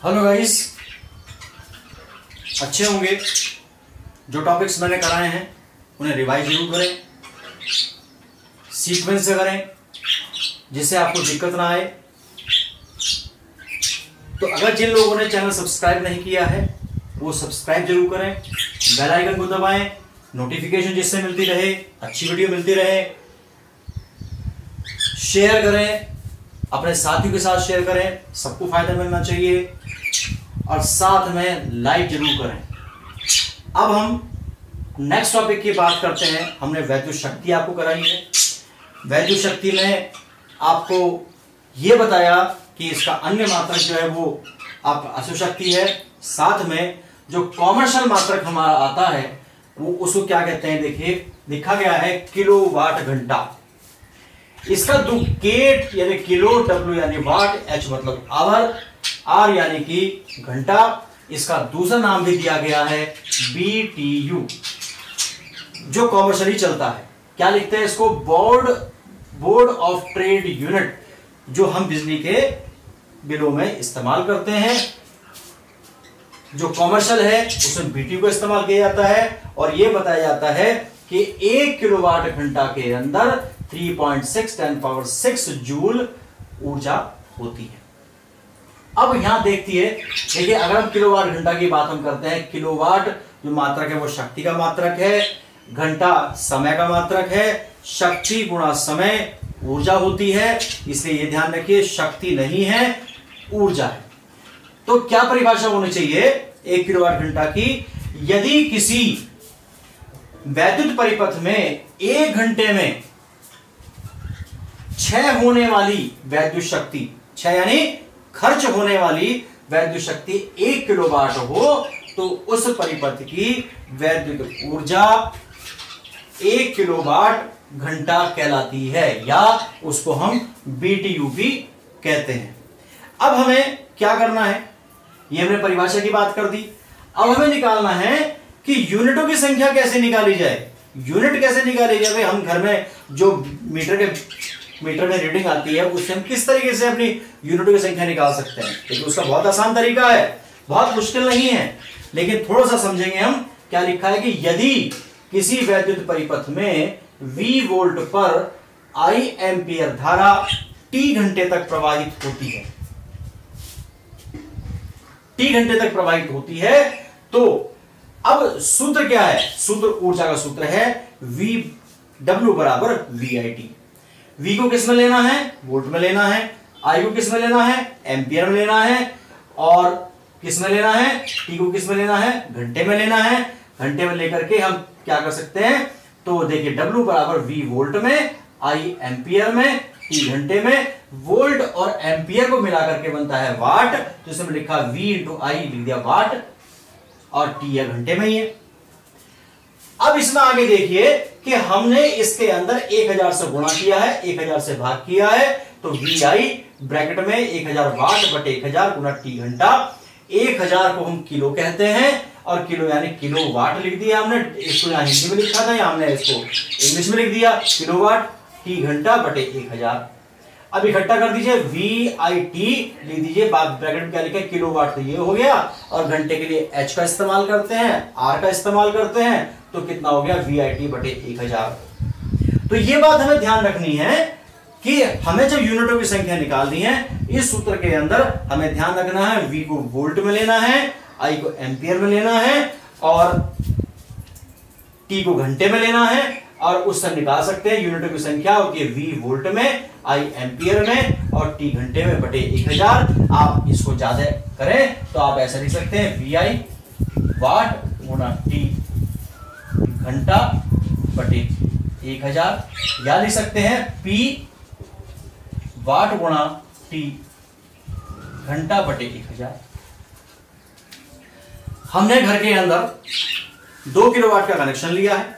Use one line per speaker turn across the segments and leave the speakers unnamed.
Hello guys, अच्छे होंगे। जो टॉपिक्स मैंने कराए हैं उन्हें रिवाइज जरूर करें, सीक्वेंस से करें जिससे आपको दिक्कत ना आए। तो अगर जिन लोगों ने चैनल सब्सक्राइब नहीं किया है वो सब्सक्राइब जरूर करें, बेल आइकन को दबाएं, नोटिफिकेशन जिससे मिलती रहे, अच्छी वीडियो मिलती रहे। शेयर करें, अपने साथियों के साथ शेयर करें, सबको फायदा मिलना चाहिए। और साथ में लाइक जरूर करें। अब हम नेक्स्ट टॉपिक की बात करते हैं। हमने वैद्युत शक्ति आपको कराई है। वैद्युत शक्ति में आपको यह बताया कि इसका अन्य मात्रक जो है वो आपका अश्वशक्ति है। साथ में जो कॉमर्शियल मात्रक हमारा आता है वो उसको क्या कहते हैं, देखिए लिखा गया है किलोवाट घंटा। इसका केट यानी किलो, डब्ल्यू यानी वाट, एच मतलब आवर, आर यानी कि घंटा। इसका दूसरा नाम भी दिया गया है BTU, जो कॉमर्शियली चलता है। क्या लिखते हैं इसको? बोर्ड ऑफ ट्रेड यूनिट, जो हम बिजली के बिलों में इस्तेमाल करते हैं। जो कॉमर्शियल है उसमें BTU को इस्तेमाल किया जाता है। और यह बताया जाता है कि 1 किलोवाट घंटा के अंदर 3.6 10⁻⁶ जूल ऊर्जा होती है। अब यहां देखिए, अगर हम किलोवाट घंटा की बात हम करते हैं, किलोवाट जो मात्रक है वो शक्ति का मात्रक है, घंटा समय का मात्रक है। शक्ति गुणा समय ऊर्जा होती है, इसलिए ये ध्यान रखिए शक्ति नहीं है, ऊर्जा है। तो क्या परिभाषा होनी चाहिए 1 किलोवाट घंटा की? यदि किसी वैद्युत परिपथ में 1 घंटे में क्षय होने वाली वैद्युत शक्ति, क्षय यानी खर्च होने वाली वैद्युत शक्ति 1 किलोवाट हो, तो उस परिपथ की वैद्युत ऊर्जा 1 किलोवाट घंटा कहलाती है, या उसको हम BTU भी कहते हैं। अब हमें क्या करना है? ये हमने परिभाषा की बात कर दी। अब हमें निकालना है कि यूनिटों की संख्या कैसे निकाली जाए। यूनिट कैसे निकाली जाए? हम घर में जो मीटर में रीडिंग आती है उससे हम किस तरीके से अपनी यूनिटों की संख्या निकाल सकते हैं? क्योंकि उसका बहुत आसान तरीका है, बहुत मुश्किल नहीं है, लेकिन थोड़ा सा समझेंगे हम। क्या लिखा है कि यदि किसी वैद्युत परिपथ में V वोल्ट पर I एम्पियर धारा T घंटे तक प्रवाहित होती है, T घंटे तक प्रवाहित होती है, तो अब सूत्र क्या है? सूत्र ऊर्जा का सूत्र है W बराबर VIT। V को किस में लेना है? वोल्ट में लेना है। I को किस में लेना है? एम्पियर में लेना है। और किस में लेना है? T को किस में लेना है? घंटे में लेना है। घंटे में लेकर के हम क्या कर सकते हैं? तो देखिए W बराबर V वोल्ट में, I एम्पियर में, T घंटे में। वोल्ट और एम्पियर को मिलाकर के बनता है वाट, तो इसमें लिखा V × I, लिख दिया वाट, और T या घंटे में ही है। अब इसमें आगे देखिए कि हमने इसके अंदर 1000 से गुणा किया है, 1000 से भाग किया है, तो VI ब्रैकेट में 1000 वाट बटे 1000 गुना T घंटा। 1000 को हम किलो कहते हैं, और किलो यानी किलो वाट लिख दिया हमने। इसको यहां हिंदी में लिखा था, या हमने इसको इंग्लिश में लिख दिया किलोवाट। T घंटा बटे 1000। अब इकट्ठा कर दीजिए, VIT लिख दीजिए, बाद ब्रैकेट में क्या लिखा है? किलोवाट, तो ये हो गया। और घंटे के लिए H का इस्तेमाल करते हैं, R का इस्तेमाल करते हैं, तो कितना हो गया? VIT बटे 1000। तो ये बात हमें ध्यान रखनी है कि हमें जब यूनिटों की संख्या निकालनी है, इस सूत्र के अंदर हमें ध्यान रखना है V को वोल्ट में लेना है, I को एम्पियर में लेना है, और T को घंटे में लेना है। और उससे निकाल सकते हैं यूनिटों की संख्या होती है V वोल्ट में, I एम्पियर में, और T घंटे में बटे 1000। आप इसको ज्यादा करें तो आप ऐसा लिख सकते हैं VI वाट गुणा T घंटा बटे 1000, या लिख सकते हैं P वाट गुणा T घंटा बटे 1000। हमने घर के अंदर 2 किलोवाट का कनेक्शन लिया है,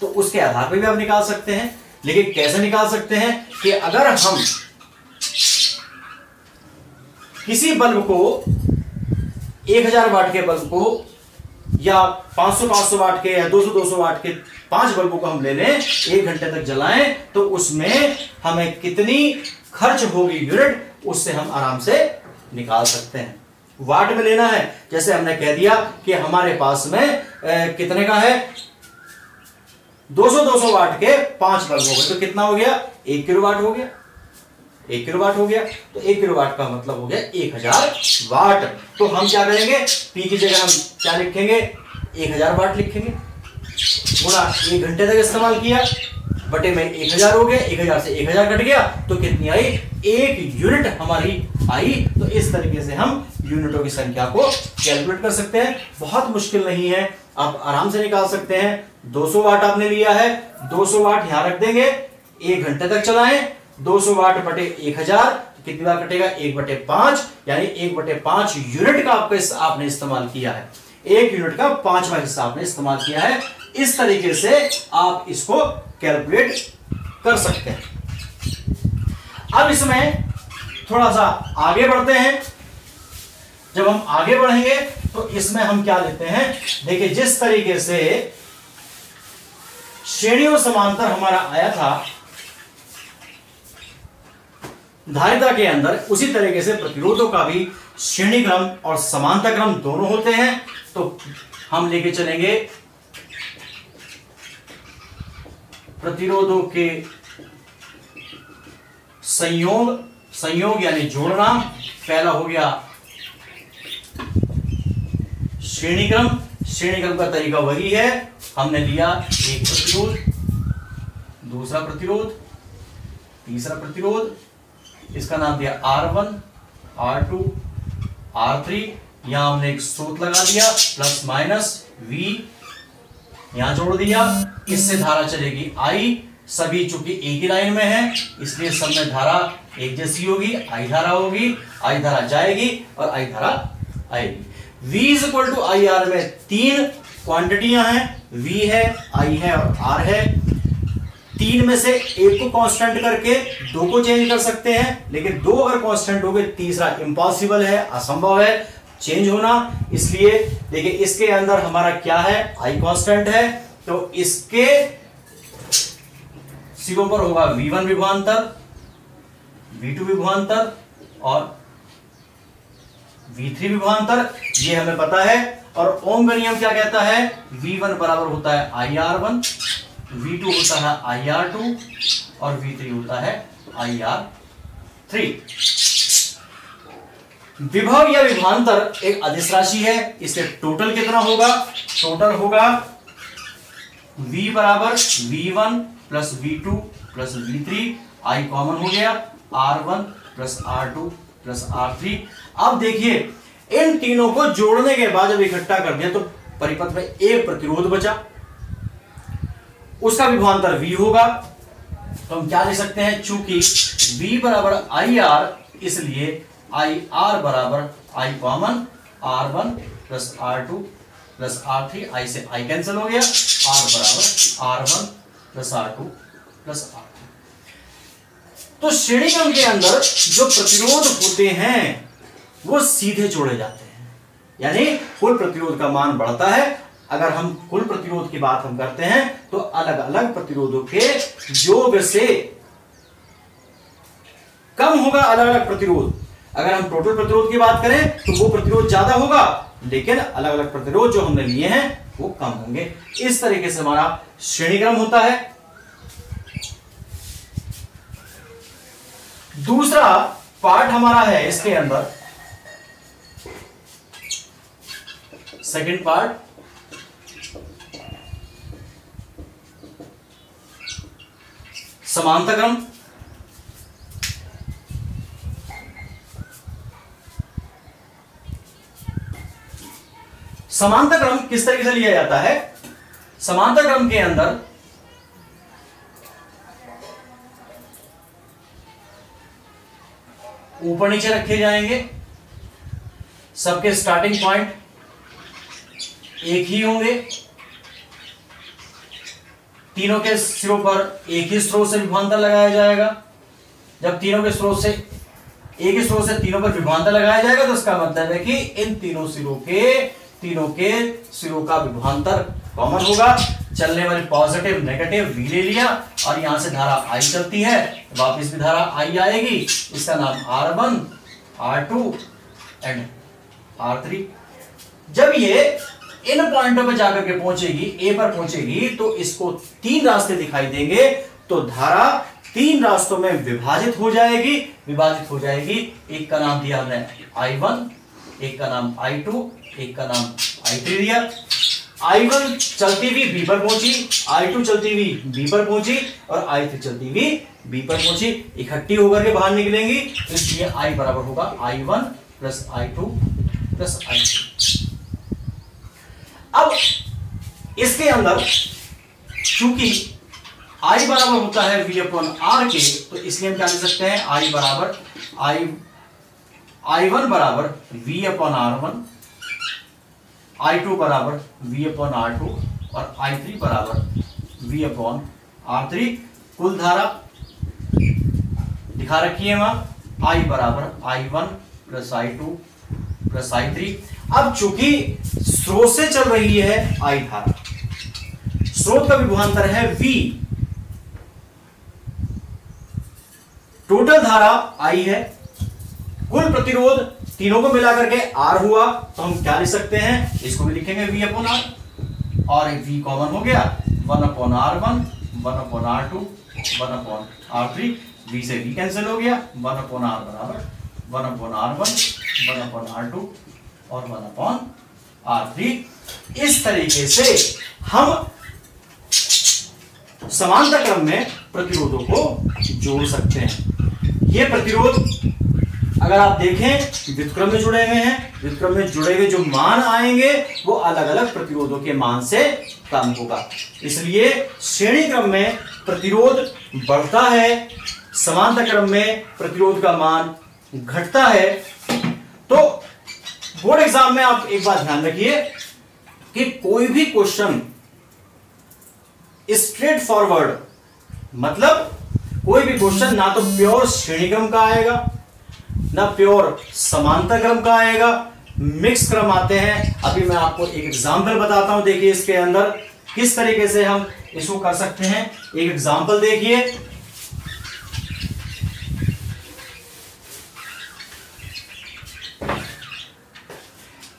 तो उसके आधार पर भी आप निकाल सकते हैं। लेकिन कैसे निकाल सकते हैं कि अगर हम किसी बल्ब को 1000 वाट के बल्ब को, या 500 वाट के, या 200 वाट के 5 बल्बों को हम ले लें, 1 घंटे तक जलाएं, तो उसमें हमें कितनी खर्च होगी यूनिट, उससे हम आराम से निकाल सकते हैं। वाट में लेना है। जैसे हमने कह दिया कि हमारे पास में कितने का है, 200 वाट के 5 बल्ब हो गए, तो कितना हो गया, 1 किलोवाट हो गया। 1 किलोवाट हो गया, तो 1 किलोवाट का मतलब हो गया 1000 वाट। तो हम क्या करेंगे, P की जगह हम क्या लिखेंगे, 1000 वाट लिखेंगे, गुणा 1 घंटे तक इस्तेमाल किया, बटे में 1000 हो गया, 1000 से 1000 कट गया, तो कितनी आई, 1 यूनिट हमारी आई। तो इस तरीके से हम यूनिटों की संख्या को कैलकुलेट कर सकते हैं, बहुत मुश्किल नहीं है, आप आराम से निकाल सकते हैं। 200 वाट आपने लिया है, 200 वाट यहां रख देंगे, 1 घंटे तक चलाएं, 200 वाट बटे 1000, तो कितनी बार कटेगा, 1/5, यानी 1/5 यूनिट का आपने इस्तेमाल किया है, 1 यूनिट का 5वां हिस्सा आपने इस्तेमाल किया है। इस तरीके से आप इसको कैलकुलेट कर सकते हैं। अब इसमें थोड़ा सा आगे बढ़ते हैं। जब हम आगे बढ़ेंगे तो इसमें हम क्या लेते हैं, देखिए जिस तरीके से श्रेणियों समांतर हमारा आया था धारिता के अंदर, उसी तरीके से प्रतिरोधों का भी श्रेणी क्रम और समांतर क्रम दोनों होते हैं। तो हम लेके चलेंगे प्रतिरोधों के संयोग यानी जोड़ना। पहला हो गया श्रेणी क्रम का तरीका वही है, हमने लिया एक प्रतिरोध, दूसरा प्रतिरोध, तीसरा प्रतिरोध, इसका नाम दिया R1, R2, R3, यहां हमने एक स्रोत लगा दिया प्लस माइनस V, यहां जोड़ दिया, इससे धारा चलेगी I, सभी चूंकि एक ही लाइन में है इसलिए सब में धारा एक जैसी होगी, I धारा होगी, I धारा जाएगी और I धारा आएगी। V equal to I R में 3 क्वांटिटियां हैं, V है, I है और R है। 3 में से एक को कांस्टेंट करके 2 को चेंज कर सकते हैं, लेकिन 2 अगर कांस्टेंट हो गए, तीसरा इम्पॉसिबल है, असंभव है चेंज होना। इसलिए देखिए इसके अंदर हमारा क्या है, I कांस्टेंट है, तो इसके सिरों पर होगा V1 विभवांतर, V2 विभवांतर और V3 विभवांतर, ये हमें पता है। और ओम का नियम क्या कहता है, V1 बराबर होता है IR1, V2 होता है IR2 और V3 होता है IR3। विभव या विभवांतर एक अदिश राशि है, इससे टोटल कितना होगा, टोटल होगा V बराबर V1 plus V2 plus V3, I common हो गया, R1 plus R2 plus R3। अब देखिए इन तीनों को जोड़ने के बाद जब इकट्ठा कर दिया तो परिपथ में एक प्रतिरोध बचा, उसका विभवांतर V होगा। तो हम क्या ले सकते हैं, चूंकि V बराबर IR, इसलिए IR बराबर I common, R1 plus R2 plus R3, I से I कैंसिल हो गया, R बराबर R1 plus R2 plus R3। तो श्रेणी क्रम के अंदर जो प्रतिरोध होते हैं वो सीधे जोड़े जाते हैं, यानी कुल प्रतिरोध का मान बढ़ता है। अगर हम कुल प्रतिरोध की बात हम करते हैं तो अलग अलग प्रतिरोधों के योग से कम होगा अलग अलग प्रतिरोध। अगर हम टोटल प्रतिरोध की बात करें तो वो प्रतिरोध ज्यादा होगा, लेकिन अलग अलग प्रतिरोध जो हमने लिए हैं वो कम होंगे। इस तरीके से हमारा श्रेणी क्रम होता है। दूसरा पार्ट हमारा है इसके अंदर, सेकंड पार्ट, समांतर क्रम। समांतर क्रम किस तरीके से लिया जाता है, समांतर क्रम के अंदर ऊपर नीचे रखे जाएंगे, सबके स्टार्टिंग पॉइंट एक ही होंगे, तीनों के सिरों पर एक ही स्रोत से विभवांतर लगाया जाएगा। जब तीनों के स्रोत से एक ही स्रोत से तीनों पर विभवांतर लगाया जाएगा तो इसका मतलब है कि इन तीनों के सिरों का विभवांतर कॉमन होगा। चलने वाली पॉजिटिव नेगेटिव V ले लिया और यहां से धारा I चलती है, वापस भी धारा I आएगी, इसका नाम R1 R2 एंड R3। जब ये इन पॉइंटों पे जाकर के पहुंचेगी, ए पर पहुंचेगी, तो इसको 3 रास्ते दिखाई देंगे, तो धारा 3 रास्तों में विभाजित हो जाएगी। एक का नाम दिया हमने I1, एक का नाम I2, एक का नाम I3 दिया। I1 चलती हुई बी पर पहुंची, I2 चलती हुई बी पर पहुंची और I3 चलती हुई बी पर पहुंची, इकट्ठी होकर के बाहर निकलेंगी। तो इसलिए I बराबर होगा I1 plus I2 plus I3। अब इसके अंदर चूंकि I बराबर होता है V अपॉन R के, तो इसलिए हम क्या लिख सकते हैं, I बराबर I1 बराबर V अपॉन R1, I2 बराबर V अपॉन R2 और I3 बराबर V अपॉन R3। कुल धारा दिखा रखी है वहां, I बराबर I1 plus I2 plus I3। अब चूंकि स्रोत से चल रही है I धारा, स्रोत का विभवांतर है V, टोटल धारा I है, कुल प्रतिरोध तीनों को मिलाकर के R हुआ, तो हम क्या लिख सकते हैं, इसको भी लिखेंगे V अपॉन R, और एक V कॉमन हो गया, 1 upon R1, 1 upon R2, 1 upon R3, V से V कैंसिल हो गया, 1 अपॉन R बराबर 1 अपॉन R1, 1 अपॉन R2 और 1 अपॉन R3। इस तरीके से हम समांतर क्रम में प्रतिरोधों को जोड़ सकते हैं। ये प्रतिरोध अगर आप देखें व्युत्क्रम में जुड़े हुए हैं, व्युत्क्रम में जुड़े हुए जो मान आएंगे वो अलग अलग प्रतिरोधों के मान से कम होगा। इसलिए श्रेणी क्रम में प्रतिरोध बढ़ता है, समांतर क्रम में प्रतिरोध का मान घटता है। तो बोर्ड एग्जाम में आप एक बात ध्यान रखिए कि कोई भी क्वेश्चन स्ट्रेट फॉरवर्ड, मतलब कोई भी क्वेश्चन ना तो प्योर श्रेणी क्रम का आएगा, ना प्योर समांतर क्रम का आएगा, मिक्स क्रम आते हैं। अभी मैं आपको एक एग्जांपल बताता हूं, देखिए इसके अंदर किस तरीके से हम इसको कर सकते हैं। एक एग्जांपल देखिए,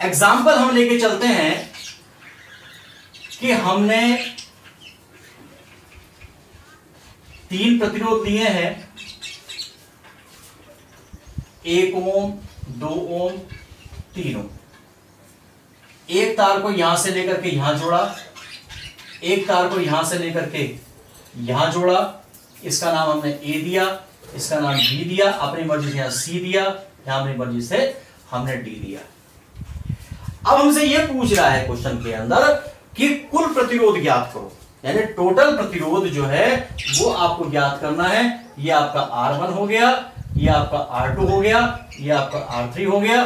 एग्जांपल हम लेके चलते हैं कि हमने 3 प्रतिरोध लिए हैं, 1 ओम, 2 ओम, 3 ओम। एक तार को यहां से लेकर के यहां जोड़ा, एक तार को यहां से लेकर के यहां जोड़ा, इसका नाम हमने A दिया, इसका नाम B दिया, अपनी मर्जी से यहां C दिया, यहां अपनी मर्जी से हमने D दिया। अब हमसे यह पूछ रहा है क्वेश्चन के अंदर कि कुल प्रतिरोध ज्ञात करो, यानी टोटल प्रतिरोध जो है वो आपको ज्ञात करना है। ये आपका R1 हो गया, ये आपका R2 हो गया, ये आपका R3 हो गया।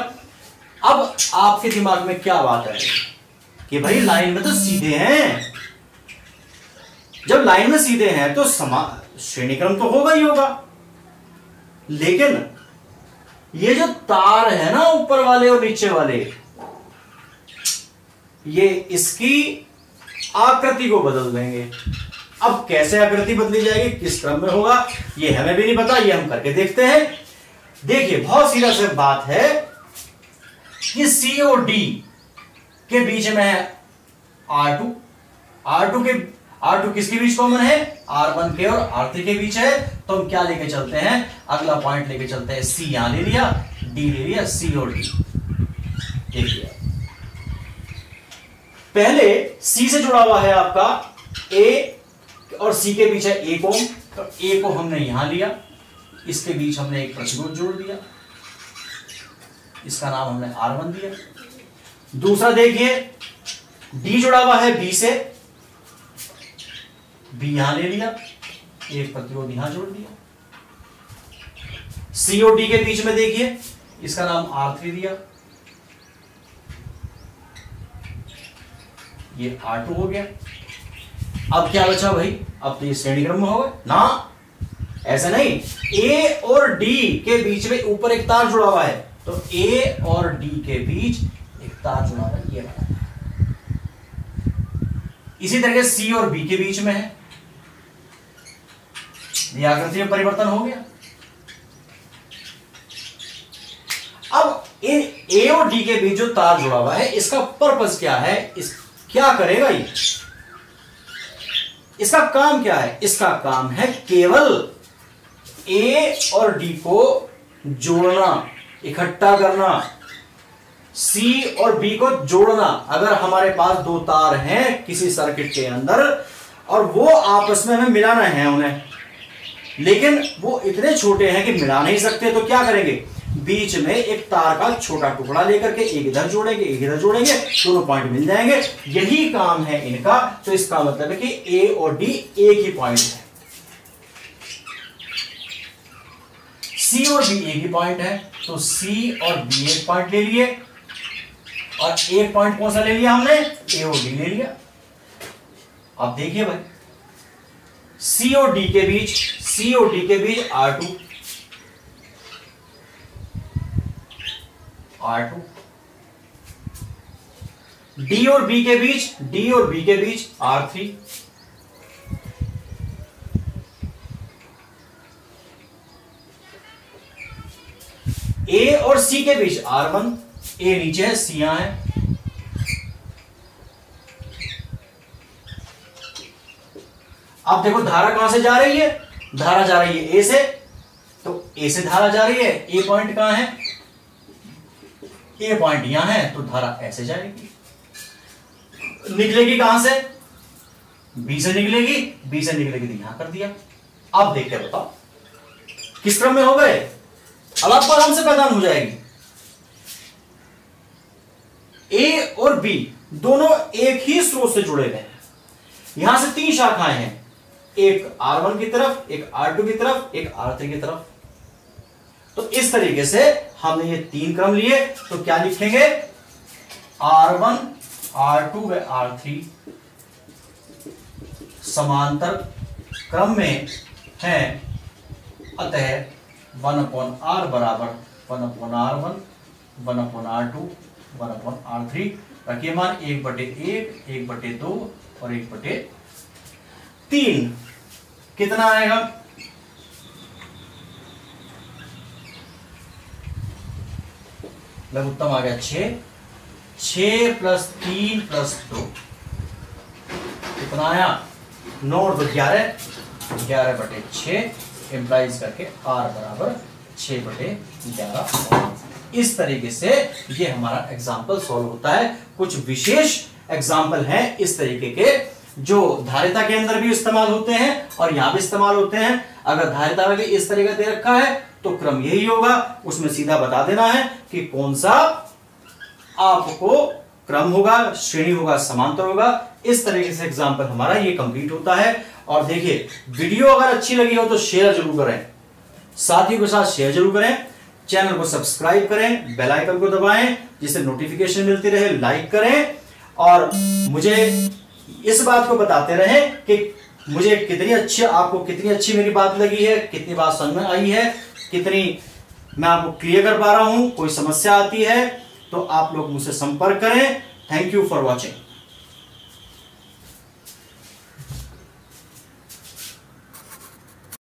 अब आपके दिमाग में क्या बात है कि भाई लाइन में तो सीधे हैं, जब लाइन में सीधे हैं तो श्रेणी क्रम तो होगा ही होगा, लेकिन ये जो तार है ना ऊपर वाले और नीचे वाले, ये इसकी आकृति को बदल देंगे। अब कैसे आकृति बदली जाएगी, किस क्रम में होगा, ये हमें भी नहीं पता, ये हम करके देखते हैं। देखिए बहुत सीधा सा बात है कि C और D के बीच में है R2 किसके बीच कॉमन है, R1 के और R3 के बीच है। तो हम क्या लेके चलते हैं, अगला पॉइंट लेके चलते हैं, C यहां ले लिया, D ले लिया, C और D। देखिए पहले C से जुड़ा हुआ है आपका A और C के बीच है 1 ओम, तो A को हमने यहां लिया, इसके बीच हमने एक प्रतिरोध जोड़ दिया, इसका नाम हमने R1 दिया। दूसरा देखिए D जुड़ा हुआ है B से, B यहां ले लिया, एक प्रतिरोध यहां जोड़ दिया। C और D के बीच में देखिए, इसका नाम R3 दिया, ये R2 हो गया। अब क्या बचा भाई, अब तो ये श्रेणी क्रम में हो गए ना, ऐसा नहीं। A और D के बीच में ऊपर एक तार जुड़ा हुआ है, तो A और D के बीच एक तार जुड़ा हुआ है, ये वाला। इसी तरह C और B के बीच में है, ये आकृति में परिवर्तन हो गया। अब ए और डी के बीच जो तार जुड़ा हुआ है इसका पर्पस क्या है, क्या करेगा ये, इसका काम क्या है? इसका काम है केवल ए और डी को जोड़ना, इकट्ठा करना, सी और बी को जोड़ना। अगर हमारे पास दो तार हैं किसी सर्किट के अंदर और वो आपस में हमें मिलाना है उन्हें, लेकिन वो इतने छोटे हैं कि मिला नहीं सकते, तो क्या करेंगे? बीच में एक तार का छोटा टुकड़ा लेकर के एक इधर जोड़ेंगे, एक इधर जोड़ेंगे, दोनों पॉइंट मिल जाएंगे। यही काम है इनका। तो इसका मतलब है कि ए और डी एक ही पॉइंट है, सी और बी एक ही पॉइंट है। तो सी और बी एक पॉइंट ले लिए और एक पॉइंट कौन सा ले लिया हमने? ए और डी ले लिया। अब देखिए भाई, सी और डी के बीच R2, डी और बी के बीच R3, ए और सी के बीच R1, ए नीचे है, सी यहां है। अब देखो धारा कहां से जा रही है? धारा जा रही है ए से, तो ए से धारा जा रही है। ए पॉइंट कहां है? ए पॉइंट यहां है, तो धारा ऐसे जाएगी। निकलेगी कहां से? बी से निकलेगी, बी से निकलेगी तो यहां कर दिया। अब देखते बताओ किस क्रम में हो गए। अब आपको आराम से पहचान हो जाएगी। ए और बी दोनों एक ही स्रोत से जुड़े हुए हैं। यहां से तीन शाखाएं हैं, एक R1 की तरफ, एक R2 की तरफ, एक R3 की तरफ। तो इस तरीके से हमने ये तीन क्रम लिए। तो क्या लिखेंगे? R1, R2 व R3 समांतर क्रम में हैं, अतः 1/R बराबर 1/R1, 1/R2, 1/R3। रखिए मान 1/1, 1/2 और 1/3। कितना आएगा? लघुत्तम आ गया 6 + 3 + 2 कितना आया? 9 और 2 11, 11/6 इंप्लाइज करके R बराबर 6/11। इस तरीके से ये हमारा एग्जाम्पल सॉल्व होता है। कुछ विशेष एग्जाम्पल हैं इस तरीके के जो धारिता के अंदर भी इस्तेमाल होते हैं और यहां भी इस्तेमाल होते हैं। अगर धारिता में भी इस तरीके दे रखा है तो क्रम यही होगा, उसमें सीधा बता देना है कि कौन सा आपको क्रम होगा, श्रेणी होगा, समांतर होगा। इस तरीके से एग्जाम्पल हमारा ये कंप्लीट होता है। और देखिए वीडियो अगर अच्छी लगी हो तो शेयर जरूर करें, साथियों के साथ शेयर जरूर करें, चैनल को सब्सक्राइब करें, बेल आइकन को दबाएं जिससे नोटिफिकेशन मिलती रहे, लाइक करें और मुझे इस बात को बताते रहें कि मुझे आपको कितनी अच्छी मेरी बात लगी है, कितनी बात समझ में आई है, कितनी मैं आपको क्लियर कर पा रहा हूं। कोई समस्या आती है तो आप लोग मुझसे संपर्क करें। Thank you for watching.